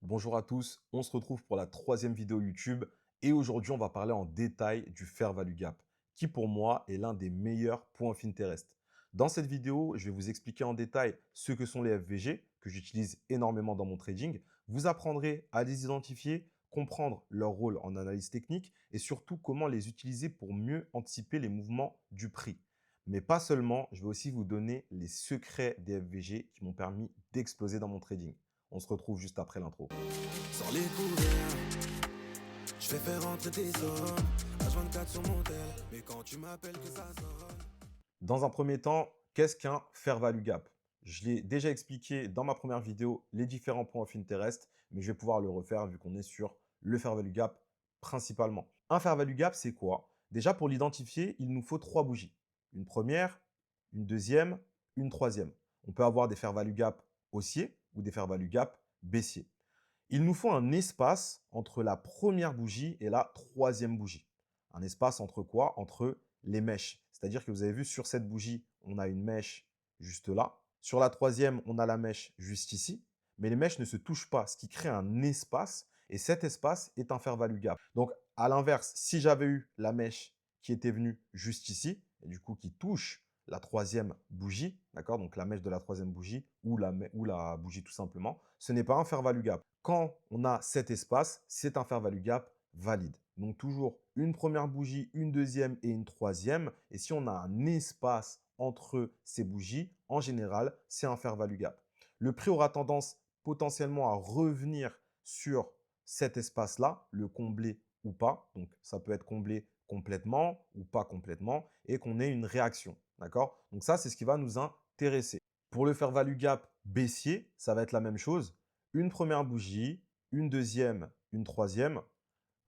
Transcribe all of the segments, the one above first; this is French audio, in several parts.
Bonjour à tous, on se retrouve pour la troisième vidéo YouTube et aujourd'hui on va parler en détail du Fair Value Gap qui pour moi est l'un des meilleurs points of interest. Dans cette vidéo, je vais vous expliquer en détail ce que sont les FVG que j'utilise énormément dans mon trading. Vous apprendrez à les identifier, comprendre leur rôle en analyse technique et surtout comment les utiliser pour mieux anticiper les mouvements du prix. Mais pas seulement, je vais aussi vous donner les secrets des FVG qui m'ont permis d'exploser dans mon trading. On se retrouve juste après l'intro. Sans les couverts, je vais faire rentrer tes hommes. H24 sur mon tel, mais quand tu m'appelles que ça sonne. Dans un premier temps, qu'est-ce qu'un Fair Value Gap? Je l'ai déjà expliqué dans ma première vidéo, les différents points of interest, mais je vais pouvoir le refaire vu qu'on est sur le Fair Value Gap principalement. Un Fair Value Gap, c'est quoi? Déjà, pour l'identifier, il nous faut trois bougies. Une première, une deuxième, une troisième. On peut avoir des Fair Value Gap haussiers ou des Fair Value Gap baissiers. Il nous faut un espace entre la première bougie et la troisième bougie. Un espace entre quoi? Entre les mèches. C'est-à-dire que vous avez vu sur cette bougie, on a une mèche juste là. Sur la troisième, on a la mèche juste ici. Mais les mèches ne se touchent pas, ce qui crée un espace. Et cet espace est un fair value gap. Donc, à l'inverse, si j'avais eu la mèche qui était venue juste ici, et du coup qui touche la troisième bougie, d'accord? Donc la mèche de la troisième bougie ou la bougie tout simplement, ce n'est pas un fair value gap. Quand on a cet espace, c'est un fair value gap valide. Donc toujours une première bougie, une deuxième et une troisième. Et si on a un espace entre ces bougies, en général, c'est un fair value gap. Le prix aura tendance potentiellement à revenir sur cet espace-là, le combler ou pas. Donc ça peut être comblé complètement ou pas complètement et qu'on ait une réaction. D'accord? Donc ça, c'est ce qui va nous intéresser. Pour le fair value gap baissier, ça va être la même chose. Une première bougie, une deuxième, une troisième,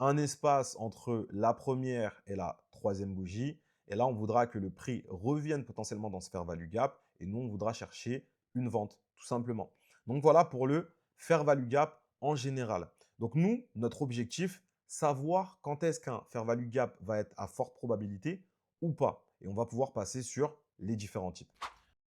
un espace entre la première et la troisième bougie. Et là, on voudra que le prix revienne potentiellement dans ce fair value gap et nous, on voudra chercher une vente, tout simplement. Donc voilà pour le fair value gap en général. Donc nous, notre objectif, savoir quand est-ce qu'un fair value gap va être à forte probabilité ou pas. Et on va pouvoir passer sur les différents types.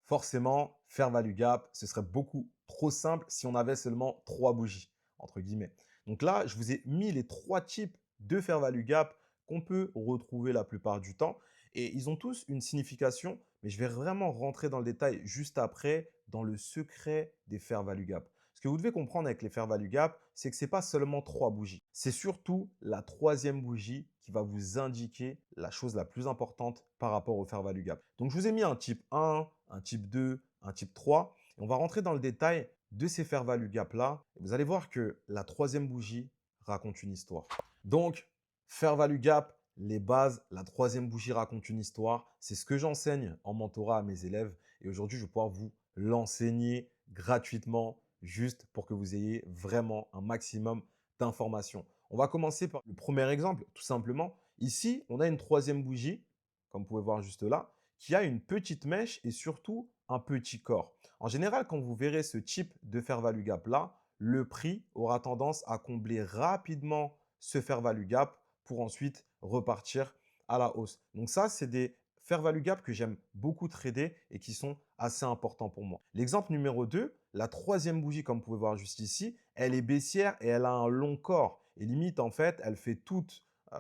Forcément, fair value gap, ce serait beaucoup trop simple si on avait seulement trois bougies, entre guillemets. Donc là, je vous ai mis les trois types de fair value gap qu'on peut retrouver la plupart du temps. Et ils ont tous une signification, mais je vais vraiment rentrer dans le détail juste après dans le secret des fair value gap. Ce que vous devez comprendre avec les fair value gap, c'est que ce n'est pas seulement trois bougies. C'est surtout la troisième bougie qui va vous indiquer la chose la plus importante par rapport au fair value gap. Donc, je vous ai mis un type 1, un type 2, un type 3. Et on va rentrer dans le détail de ces fair value gap là. Et vous allez voir que la troisième bougie raconte une histoire. Donc, fair value gap, les bases, la troisième bougie raconte une histoire. C'est ce que j'enseigne en mentorat à mes élèves. Et aujourd'hui, je vais pouvoir vous l'enseigner gratuitement, juste pour que vous ayez vraiment un maximum d'informations. On va commencer par le premier exemple, tout simplement. Ici, on a une troisième bougie, comme vous pouvez voir juste là, qui a une petite mèche et surtout un petit corps. En général, quand vous verrez ce type de fair value gap là, le prix aura tendance à combler rapidement ce fair value gap pour ensuite repartir à la hausse. Donc ça, c'est des fair value gap que j'aime beaucoup trader et qui sont assez importants pour moi. L'exemple numéro 2, la troisième bougie, comme vous pouvez voir juste ici, elle est baissière et elle a un long corps. Et limite, en fait, elle fait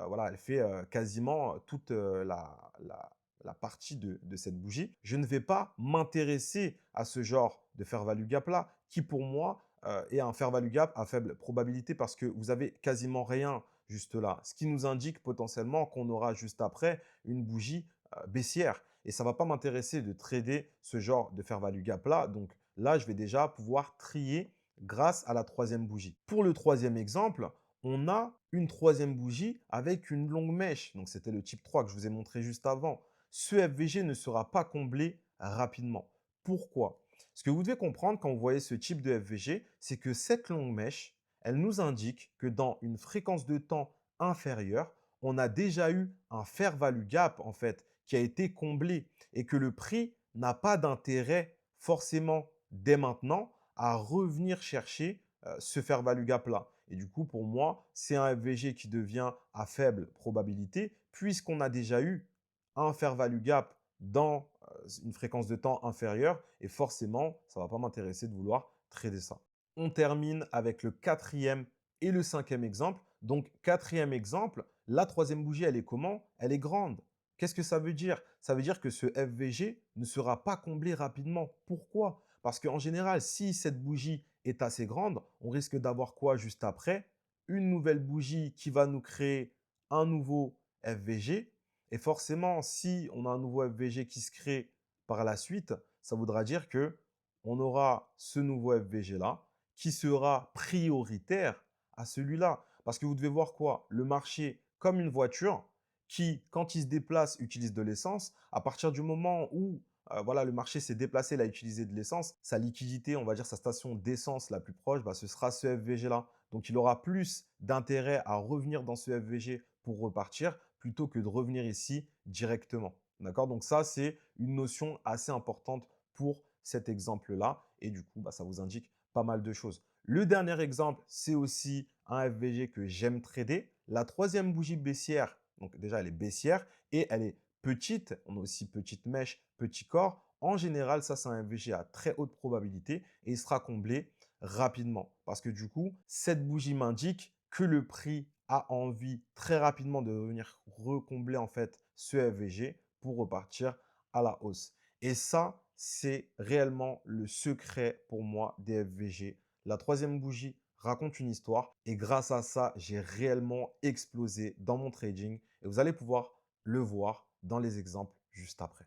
voilà, elle fait quasiment toute la partie de cette bougie. Je ne vais pas m'intéresser à ce genre de fair value gap là, qui pour moi est un fair value gap à faible probabilité parce que vous avez quasiment rien juste là. Ce qui nous indique potentiellement qu'on aura juste après une bougie baissière. Et ça ne va pas m'intéresser de trader ce genre de fair value gap là. Donc là, je vais déjà pouvoir trier grâce à la troisième bougie. Pour le troisième exemple, on a une troisième bougie avec une longue mèche. Donc, c'était le type 3 que je vous ai montré juste avant. Ce FVG ne sera pas comblé rapidement. Pourquoi? Ce que vous devez comprendre quand vous voyez ce type de FVG, c'est que cette longue mèche, elle nous indique que dans une fréquence de temps inférieure, on a déjà eu un fair value gap en fait qui a été comblé et que le prix n'a pas d'intérêt forcément dès maintenant à revenir chercher ce fair value gap là. Et du coup, pour moi, c'est un FVG qui devient à faible probabilité puisqu'on a déjà eu un fair value gap dans une fréquence de temps inférieure et forcément, ça ne va pas m'intéresser de vouloir trader ça. On termine avec le quatrième et le cinquième exemple. Donc, quatrième exemple, la troisième bougie, elle est comment? Elle est grande. Qu'est-ce que ça veut dire? Ça veut dire que ce FVG ne sera pas comblé rapidement. Pourquoi? Parce qu'en général, si cette bougie est assez grande, on risque d'avoir quoi juste après? Une nouvelle bougie qui va nous créer un nouveau FVG. Et forcément, si on a un nouveau FVG qui se crée par la suite, ça voudra dire que on aura ce nouveau FVG-là qui sera prioritaire à celui-là. Parce que vous devez voir quoi? Le marché, comme une voiture, qui, quand il se déplace, utilise de l'essence. À partir du moment où voilà, le marché s'est déplacé, il a utilisé de l'essence, sa liquidité, on va dire sa station d'essence la plus proche, bah, ce sera ce FVG-là. Donc, il aura plus d'intérêt à revenir dans ce FVG pour repartir plutôt que de revenir ici directement. D'accord? Donc, ça, c'est une notion assez importante pour cet exemple-là. Et du coup, bah, ça vous indique pas mal de choses. Le dernier exemple, c'est aussi un FVG que j'aime trader. La troisième bougie baissière, donc déjà, elle est baissière et elle est petite. On a aussi petite mèche, petit corps. En général, ça, c'est un FVG à très haute probabilité et il sera comblé rapidement. Parce que du coup, cette bougie m'indique que le prix a envie très rapidement de venir recombler en fait ce FVG pour repartir à la hausse. Et ça, c'est réellement le secret pour moi des FVG. La troisième bougie raconte une histoire et grâce à ça, j'ai réellement explosé dans mon trading et vous allez pouvoir le voir dans les exemples juste après.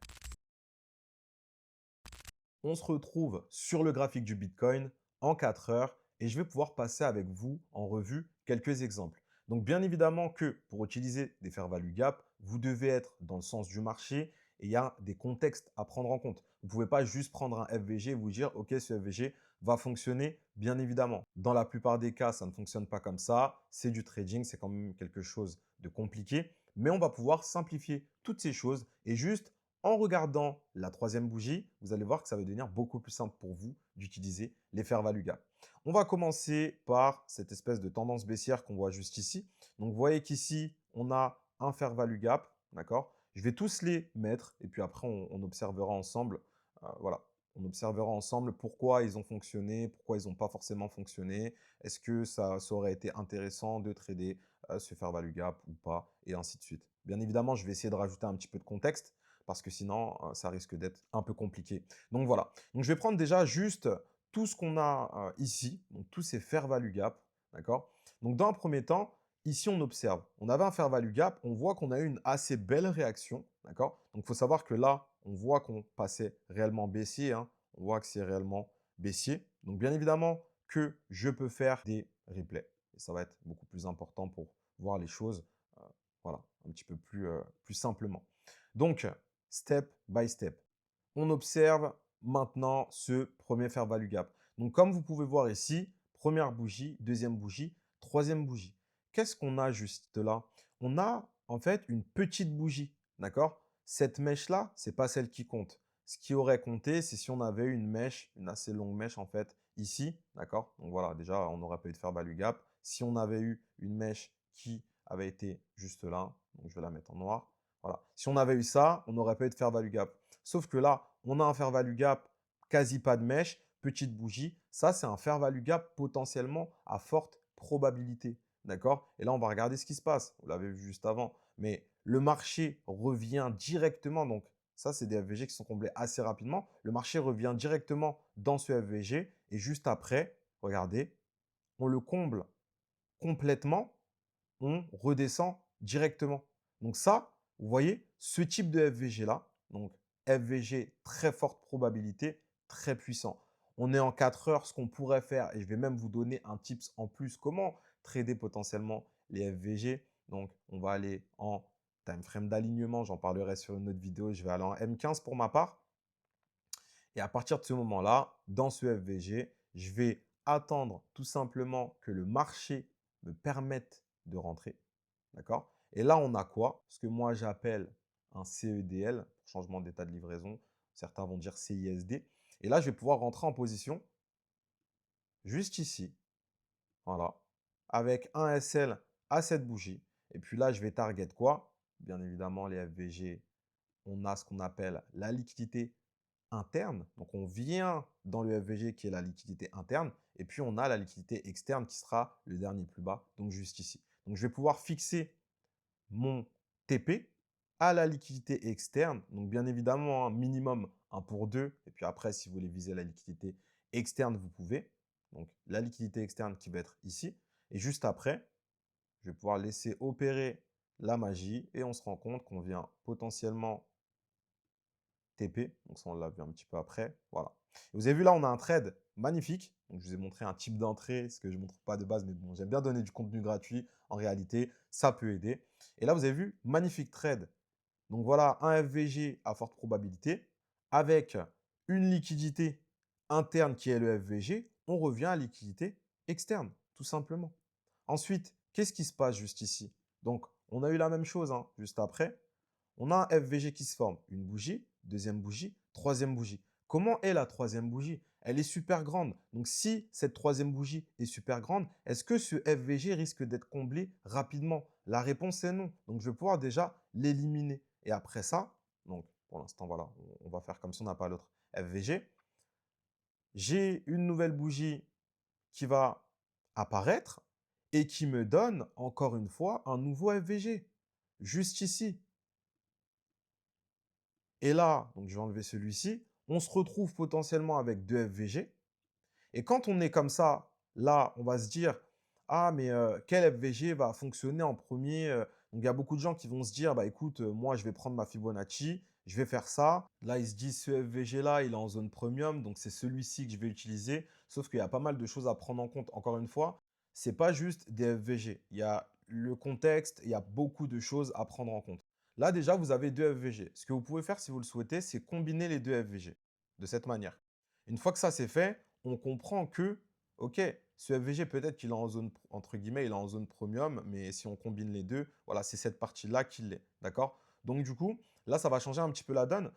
On se retrouve sur le graphique du Bitcoin en 4 heures et je vais pouvoir passer avec vous en revue quelques exemples. Donc, bien évidemment que pour utiliser des fair value gap, vous devez être dans le sens du marché et il y a des contextes à prendre en compte. Vous ne pouvez pas juste prendre un FVG et vous dire « Ok, ce FVG va fonctionner ». Bien évidemment, dans la plupart des cas, ça ne fonctionne pas comme ça. C'est du trading, c'est quand même quelque chose de compliqué. Mais on va pouvoir simplifier toutes ces choses et juste en regardant la troisième bougie, vous allez voir que ça va devenir beaucoup plus simple pour vous d'utiliser les fair value gap. On va commencer par cette espèce de tendance baissière qu'on voit juste ici. Donc, vous voyez qu'ici, on a un fair value gap, d'accord? Je vais tous les mettre et puis après, on observera ensemble. Voilà, on observera ensemble pourquoi ils ont fonctionné, pourquoi ils n'ont pas forcément fonctionné. Est-ce que ça aurait été intéressant de trader ce fair value gap ou pas, et ainsi de suite. Bien évidemment, je vais essayer de rajouter un petit peu de contexte parce que sinon, ça risque d'être un peu compliqué. Donc voilà. Donc je vais prendre déjà juste tout ce qu'on a ici, donc tous ces fair value gap, d'accord? Donc dans un premier temps, ici on observe, on avait un fair value gap, on voit qu'on a eu une assez belle réaction, d'accord? Donc il faut savoir que là, on voit qu'on passait réellement baissier, hein. On voit que c'est réellement baissier. Donc bien évidemment que je peux faire des replays. Et ça va être beaucoup plus important pour voir les choses, voilà, un petit peu plus simplement. Donc, step by step. On observe maintenant ce premier fair value gap. Donc, comme vous pouvez voir ici, première bougie, deuxième bougie, troisième bougie. Qu'est-ce qu'on a juste là? On a en fait une petite bougie, d'accord? Cette mèche-là, ce n'est pas celle qui compte. Ce qui aurait compté, c'est si on avait une mèche, une assez longue mèche en fait, ici, d'accord? Donc voilà, déjà, on n'aurait pas eu de fair value gap. Si on avait eu une mèche qui avait été juste là, donc je vais la mettre en noir, voilà. Si on avait eu ça, on n'aurait pas eu de fair value gap. Sauf que là, on a un fair value gap, quasi pas de mèche, petite bougie. Ça, c'est un fair value gap potentiellement à forte probabilité. D'accord? Et là, on va regarder ce qui se passe. Vous l'avez vu juste avant. Mais le marché revient directement. Donc, ça, c'est des FVG qui sont comblés assez rapidement. Le marché revient directement dans ce FVG. Et juste après, regardez, on le comble complètement, on redescend directement. Donc ça, vous voyez, ce type de FVG-là, donc FVG très forte probabilité, très puissant. On est en 4 heures, ce qu'on pourrait faire, et je vais même vous donner un tips en plus, comment trader potentiellement les FVG. Donc, on va aller en time frame d'alignement, j'en parlerai sur une autre vidéo, je vais aller en M15 pour ma part. Et à partir de ce moment-là, dans ce FVG, je vais attendre tout simplement que le marché me permette de rentrer. D'accord? Et là, on a quoi? Ce que moi, j'appelle un CEDL, changement d'état de livraison. Certains vont dire CISD. Et là, je vais pouvoir rentrer en position juste ici. Voilà. Avec un SL à cette bougie. Et puis là, je vais target quoi? Bien évidemment, les FVG, on a ce qu'on appelle la liquidité interne. Donc, on vient dans le FVG qui est la liquidité interne Et puis, on a la liquidité externe qui sera le dernier plus bas, donc juste ici. Donc, je vais pouvoir fixer mon TP à la liquidité externe. Donc, bien évidemment, un minimum 1 pour 2. Et puis après, si vous voulez viser la liquidité externe, vous pouvez. Donc, la liquidité externe qui va être ici. Et juste après, je vais pouvoir laisser opérer la magie et on se rend compte qu'on vient potentiellement TP. Donc, ça, on l'a vu un petit peu après. Voilà. Et vous avez vu là, on a un trade magnifique. Donc, je vous ai montré un type d'entrée, ce que je ne montre pas de base, mais bon, j'aime bien donner du contenu gratuit. En réalité, ça peut aider. Et là, vous avez vu, magnifique trade. Donc, voilà, un FVG à forte probabilité avec une liquidité interne qui est le FVG. On revient à liquidité externe, tout simplement. Ensuite, qu'est-ce qui se passe juste ici? Donc, on a eu la même chose hein, juste après. On a un FVG qui se forme. Une bougie, deuxième bougie, troisième bougie. Comment est la troisième bougie? Elle est super grande. Donc, si cette troisième bougie est super grande, est-ce que ce FVG risque d'être comblé rapidement? La réponse est non. Donc, je vais pouvoir déjà l'éliminer. Et après ça, donc pour l'instant, voilà, on va faire comme si on n'a pas l'autre FVG. J'ai une nouvelle bougie qui va apparaître et qui me donne, encore une fois, un nouveau FVG. Juste ici. Et là, donc je vais enlever celui-ci, on se retrouve potentiellement avec 2 FVG. Et quand on est comme ça, là, on va se dire, ah, mais quel FVG va fonctionner en premier? Donc, il y a beaucoup de gens qui vont se dire, bah écoute, moi, je vais prendre ma Fibonacci, je vais faire ça. Là, ils se disent, ce FVG-là, il est en zone premium, donc c'est celui-ci que je vais utiliser. Sauf qu'il y a pas mal de choses à prendre en compte. Encore une fois, ce n'est pas juste des FVG. Il y a le contexte, il y a beaucoup de choses à prendre en compte. Là, déjà, vous avez 2 FVG. Ce que vous pouvez faire, si vous le souhaitez, c'est combiner les 2 FVG de cette manière. Une fois que ça, c'est fait, on comprend que, OK, ce FVG, peut-être qu'il est en zone, entre guillemets, il est en zone premium, mais si on combine les deux, voilà, c'est cette partie-là qui l'est. D'accord? Donc, du coup, là, ça va changer un petit peu la donne.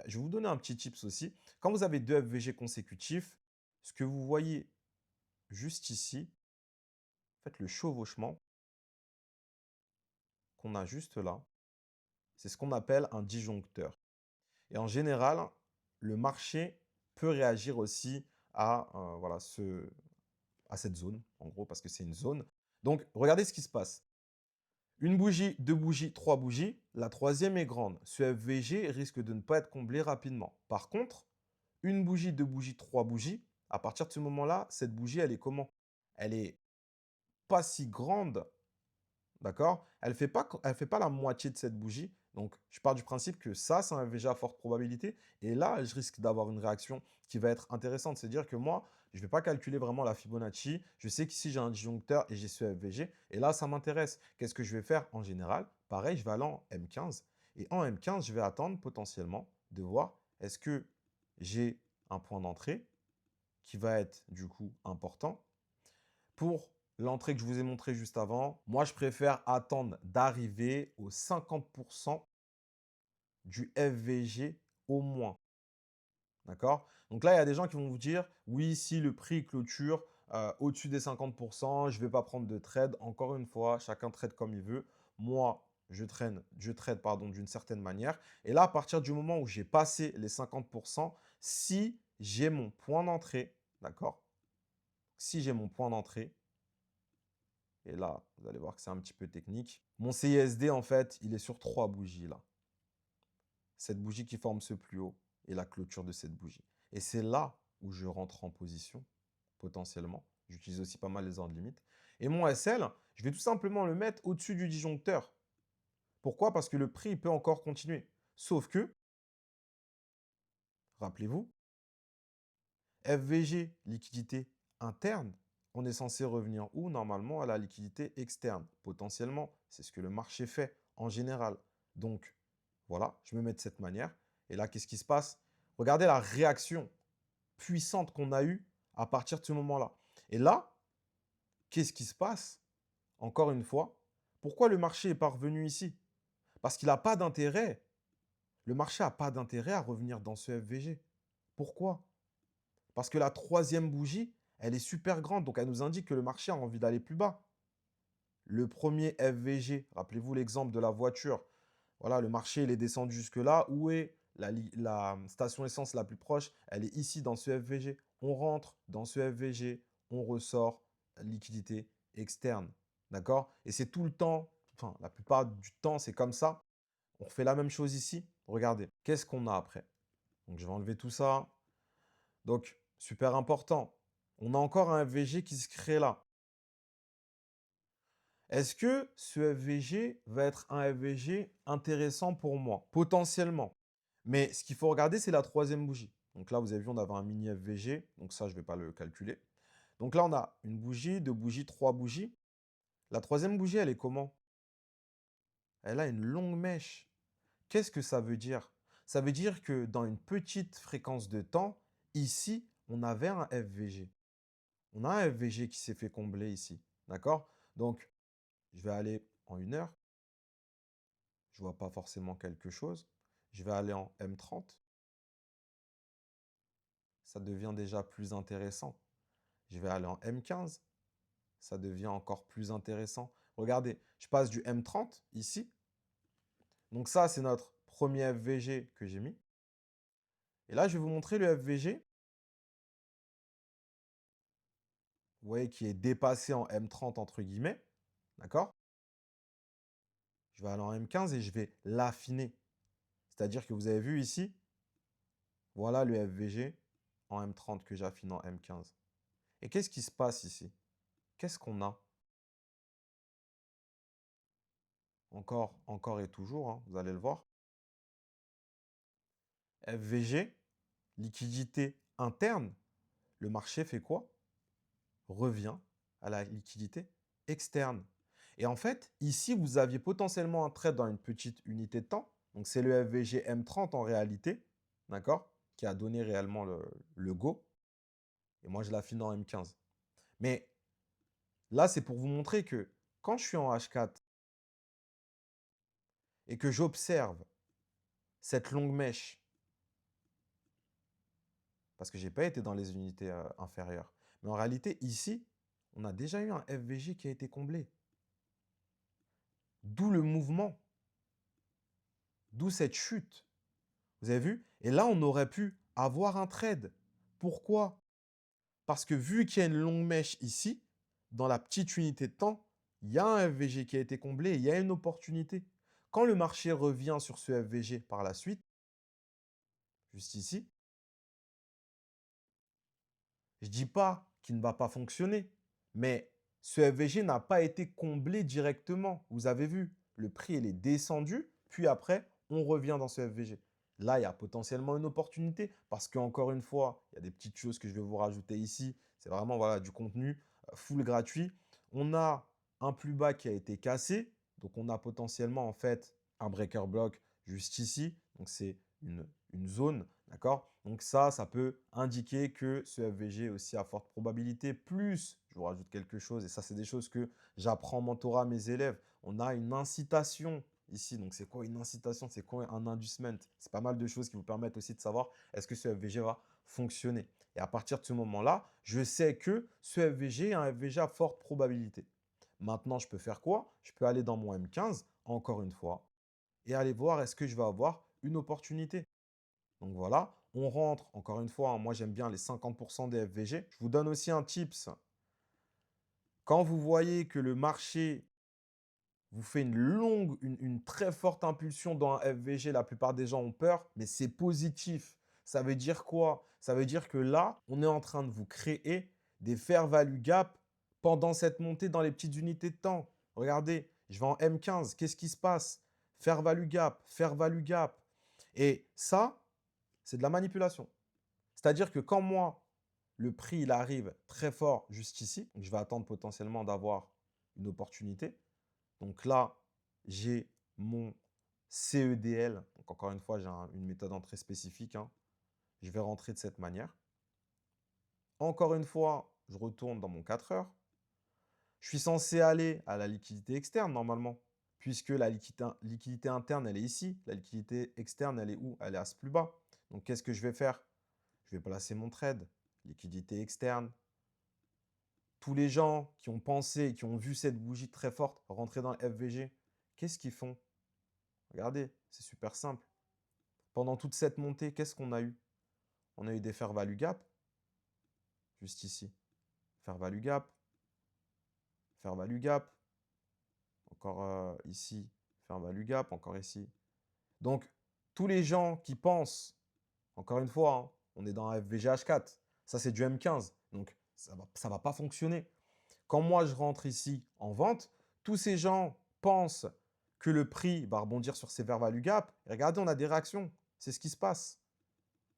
Je vais vous donner un petit tips aussi. Quand vous avez deux FVG consécutifs, ce que vous voyez juste ici, faites le chevauchement qu'on a juste là. C'est ce qu'on appelle un disjoncteur. Et en général, le marché peut réagir aussi à, voilà, à cette zone, en gros, parce que c'est une zone. Donc, regardez ce qui se passe. Une bougie, deux bougies, trois bougies. La troisième est grande. Ce FVG risque de ne pas être comblé rapidement. Par contre, une bougie, deux bougies, trois bougies, à partir de ce moment-là, cette bougie, elle est comment? Elle est pas si grande. D'accord? Elle fait pas la moitié de cette bougie. Donc, je pars du principe que ça, c'est un FVG à forte probabilité. Et là, je risque d'avoir une réaction qui va être intéressante. C'est-à-dire que moi, je ne vais pas calculer vraiment la Fibonacci. Je sais qu'ici, j'ai un disjoncteur et j'ai ce FVG. Et là, ça m'intéresse. Qu'est-ce que je vais faire en général? Pareil, je vais aller en M15. Et en M15, je vais attendre potentiellement de voir est-ce que j'ai un point d'entrée qui va être du coup important. Pour l'entrée que je vous ai montrée juste avant, moi, je préfère attendre d'arriver aux 50% du FVG au moins. D'accord? Donc là, il y a des gens qui vont vous dire, oui, si le prix clôture au-dessus des 50%, je ne vais pas prendre de trade. Encore une fois, chacun trade comme il veut. Moi, je trade pardon, d'une certaine manière. Et là, à partir du moment où j'ai passé les 50%, si j'ai mon point d'entrée, d'accord? Si j'ai mon point d'entrée, et là, vous allez voir que c'est un petit peu technique. Mon CISD, en fait, il est sur 3 bougies là. Cette bougie qui forme ce plus haut et la clôture de cette bougie. Et c'est là où je rentre en position, potentiellement. J'utilise aussi pas mal les ordres limites. Et mon SL, je vais tout simplement le mettre au-dessus du disjoncteur. Pourquoi? Parce que le prix peut encore continuer. Sauf que, rappelez-vous, FVG, liquidité interne, on est censé revenir où? Normalement, à la liquidité externe. Potentiellement, c'est ce que le marché fait en général. Donc, voilà, je me mets de cette manière. Et là, qu'est-ce qui se passe? Regardez la réaction puissante qu'on a eue à partir de ce moment-là. Et là, qu'est-ce qui se passe? Encore une fois, pourquoi le marché est pas revenu ici? Parce qu'il n'a pas d'intérêt. Le marché n'a pas d'intérêt à revenir dans ce FVG. Pourquoi? Parce que la troisième bougie, elle est super grande, donc elle nous indique que le marché a envie d'aller plus bas. Le premier FVG, rappelez-vous l'exemple de la voiture. Voilà, le marché, il est descendu jusque-là. Où est la station essence la plus proche? Elle est ici dans ce FVG. On rentre dans ce FVG, on ressort liquidité externe. D'accord? Et c'est tout le temps, enfin, la plupart du temps, c'est comme ça. On refait la même chose ici. Regardez, qu'est-ce qu'on a après? Donc, je vais enlever tout ça. Donc, super important. On a encore un FVG qui se crée là. Est-ce que ce FVG va être un FVG intéressant pour moi? Potentiellement. Mais ce qu'il faut regarder, c'est la troisième bougie. Donc là, vous avez vu, on avait un mini FVG. Donc ça, je ne vais pas le calculer. Donc là, on a une bougie, deux bougies, trois bougies. La troisième bougie, elle est comment? Elle a une longue mèche. Qu'est-ce que ça veut dire? Ça veut dire que dans une petite fréquence de temps, ici, on avait un FVG. On a un FVG qui s'est fait combler ici. D'accord? Donc, je vais aller en 1 heure. Je ne vois pas forcément quelque chose. Je vais aller en M30. Ça devient déjà plus intéressant. Je vais aller en M15. Ça devient encore plus intéressant. Regardez, je passe du M30 ici. Donc ça, c'est notre premier FVG que j'ai mis. Et là, je vais vous montrer le FVG. Vous voyez qui est dépassé en M30 entre guillemets. D'accord? Je vais aller en M15 et je vais l'affiner. C'est-à-dire que vous avez vu ici, voilà le FVG en M30 que j'affine en M15. Et qu'est-ce qui se passe ici? Qu'est-ce qu'on a? Encore et toujours, hein, vous allez le voir. FVG, liquidité interne. Le marché fait quoi? Revient à la liquidité externe. Et en fait, ici, vous aviez potentiellement un trade dans une petite unité de temps. Donc, c'est le FVG M30 en réalité, d'accord, qui a donné réellement le go. Et moi, je l'affine en M15. Mais là, c'est pour vous montrer que quand je suis en H4 et que j'observe cette longue mèche, parce que je n'ai pas été dans les unités inférieures, mais en réalité, ici, on a déjà eu un FVG qui a été comblé. D'où le mouvement, d'où cette chute. Vous avez vu? Et là, on aurait pu avoir un trade. Pourquoi? Parce que vu qu'il y a une longue mèche ici, dans la petite unité de temps, il y a un FVG qui a été comblé et il y a une opportunité. Quand le marché revient sur ce FVG par la suite, juste ici, je ne dis pas qu'il ne va pas fonctionner, mais ce FVG n'a pas été comblé directement. Vous avez vu, le prix il est descendu, puis après, on revient dans ce FVG. Là, il y a potentiellement une opportunité parce qu'encore une fois, il y a des petites choses que je vais vous rajouter ici. C'est vraiment voilà, du contenu full gratuit. On a un plus bas qui a été cassé. Donc, on a potentiellement en fait un breaker block juste ici. Donc, c'est une zone. D'accord? Donc ça peut indiquer que ce FVG est aussi à forte probabilité. Plus, je vous rajoute quelque chose, et ça, c'est des choses que j'apprends en mentorat à mes élèves. On a une incitation ici. Donc, c'est quoi une incitation? C'est quoi un inducement? C'est pas mal de choses qui vous permettent aussi de savoir est-ce que ce FVG va fonctionner. Et à partir de ce moment-là, je sais que ce FVG est un FVG à forte probabilité. Maintenant, je peux faire quoi? Je peux aller dans mon M15, encore une fois, et aller voir est-ce que je vais avoir une opportunité. Donc voilà, on rentre, encore une fois, hein, moi j'aime bien les 50% des FVG. Je vous donne aussi un tips. Quand vous voyez que le marché vous fait une très forte impulsion dans un FVG, la plupart des gens ont peur, mais c'est positif. Ça veut dire quoi? Ça veut dire que là, on est en train de vous créer des fair value gap pendant cette montée dans les petites unités de temps. Regardez, je vais en M15, qu'est-ce qui se passe? Fair value gap, fair value gap. Et ça, c'est de la manipulation. C'est-à-dire que quand moi, le prix il arrive très fort juste ici, donc je vais attendre potentiellement d'avoir une opportunité. Donc là, j'ai mon CEDL. Donc encore une fois, j'ai une méthode d'entrée spécifique, hein. Je vais rentrer de cette manière. Encore une fois, je retourne dans mon 4 heures. Je suis censé aller à la liquidité externe normalement, puisque la liquidité interne, elle est ici. La liquidité externe, elle est où? Elle est à ce plus bas. Donc qu'est-ce que je vais faire? Je vais placer mon trade, liquidité externe. Tous les gens qui ont pensé, qui ont vu cette bougie très forte rentrer dans le FVG, qu'est-ce qu'ils font? Regardez, c'est super simple. Pendant toute cette montée, qu'est-ce qu'on a eu? On a eu des fair value gap, juste ici. fair value gap, fair value gap, encore ici, fair value gap, encore ici. Donc, tous les gens qui pensent, encore une fois, hein, on est dans un FVGH4, ça c'est du M15, donc ça ne va pas fonctionner. Quand moi je rentre ici en vente, tous ces gens pensent que le prix va rebondir sur ces fair value gap. Et regardez, on a des réactions. C'est ce qui se passe.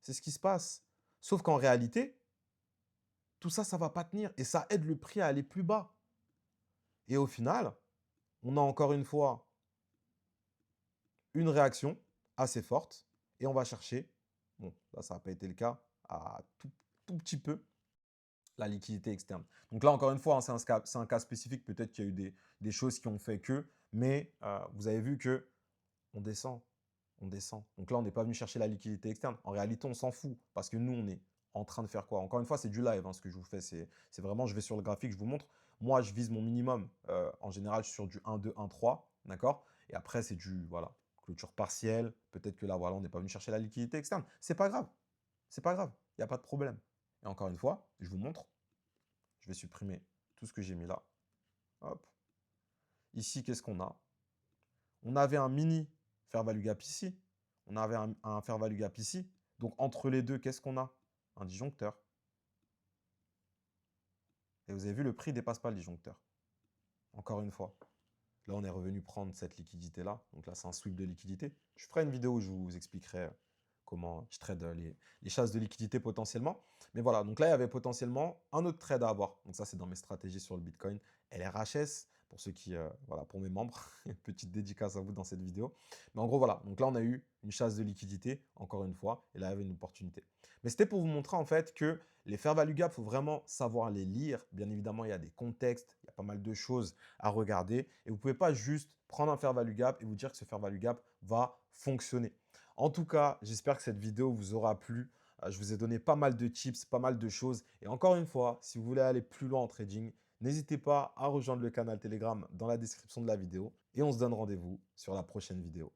C'est ce qui se passe. Sauf qu'en réalité, tout ça, ça ne va pas tenir. Et ça aide le prix à aller plus bas. Et au final, on a encore une fois une réaction assez forte. Et on va chercher, bon, là, ça n'a pas été le cas, à tout petit peu, la liquidité externe. Donc là, encore une fois, hein, c'est un cas spécifique. Peut-être qu'il y a eu des choses qui ont fait que, mais vous avez vu que on descend, on descend. Donc là, on n'est pas venu chercher la liquidité externe. En réalité, on s'en fout parce que nous, on est en train de faire quoi? Encore une fois, c'est du live, hein, ce que je vous fais. C'est vraiment, je vais sur le graphique, je vous montre. Moi, je vise mon minimum. En général, je suis sur du 1, 2, 1, 3. D'accord? Et après, c'est du, voilà, clôture partielle. Peut-être que là, voilà, on n'est pas venu chercher la liquidité externe. C'est pas grave. C'est pas grave. Il n'y a pas de problème. Et encore une fois, je vous montre. Je vais supprimer tout ce que j'ai mis là. Hop. Ici, qu'est-ce qu'on a? On avait un mini fair value gap ici. On avait un fair value gap ici. Donc, entre les deux, qu'est-ce qu'on a? Un disjoncteur. Et vous avez vu, le prix ne dépasse pas le disjoncteur. Encore une fois. Là, on est revenu prendre cette liquidité-là. Donc là, c'est un sweep de liquidité. Je ferai une vidéo où je vous expliquerai comment je trade les chasses de liquidité potentiellement. Mais voilà, donc là, il y avait potentiellement un autre trade à avoir. Donc ça, c'est dans mes stratégies sur le Bitcoin. LRHS, pour ceux qui, voilà, pour mes membres. Petite dédicace à vous dans cette vidéo. Mais en gros, voilà. Donc là, on a eu une chasse de liquidité, encore une fois. Et là, il y avait une opportunité. Mais c'était pour vous montrer, en fait, que les fair value gap, il faut vraiment savoir les lire. Bien évidemment, il y a des contextes, il y a pas mal de choses à regarder. Et vous ne pouvez pas juste prendre un fair value gap et vous dire que ce fair value gap va fonctionner. En tout cas, j'espère que cette vidéo vous aura plu. Je vous ai donné pas mal de tips, pas mal de choses. Et encore une fois, si vous voulez aller plus loin en trading, n'hésitez pas à rejoindre le canal Telegram dans la description de la vidéo. Et on se donne rendez-vous sur la prochaine vidéo.